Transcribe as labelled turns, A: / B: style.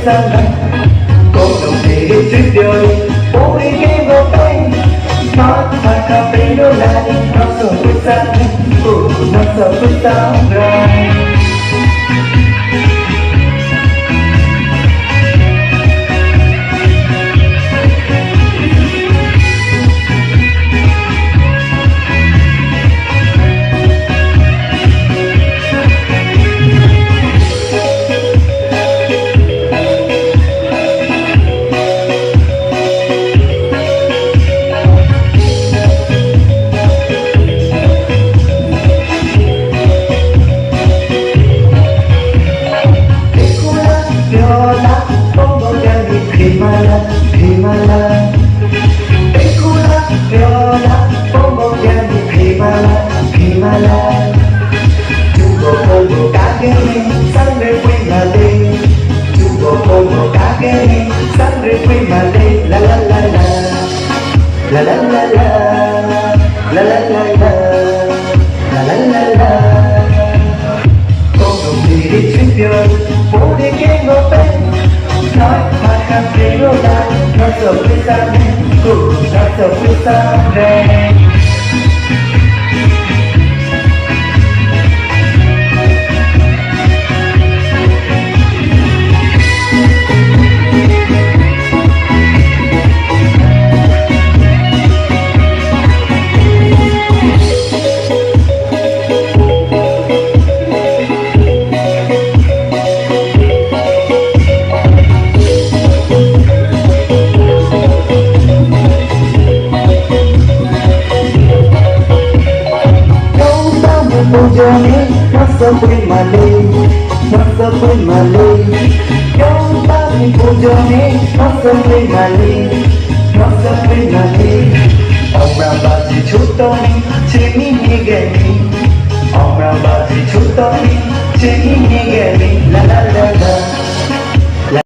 A: sana cộng đồng thì tuyệt vời bố đi game vào tay nói mà cà phê đó là nó sợ với sana nó sợ với sana Himala, Ekula, Viola, Bombo Jami, Himala, Chugo Bombo Kageni, Sangre Quimale, Chugo Bombo Kageni, Sangre Quimale, la la la la, la la la la, la la la la, la la la la. Con đồng đi chuyến biển, phố đi game ngọc bên. Nói mà cà phê lô la nó sợ với xa đen nó sợ với xa đen Johnny, what's up with my lady? What's up with my lady? Don't stop me for Johnny, what's up with my lady? What's up with my lady? Ông bà chỉ chút tôi, chỉ nghĩ ghé đi. Ông bà chỉ chút tôi, chỉ nghĩ ghé đi. La la la la.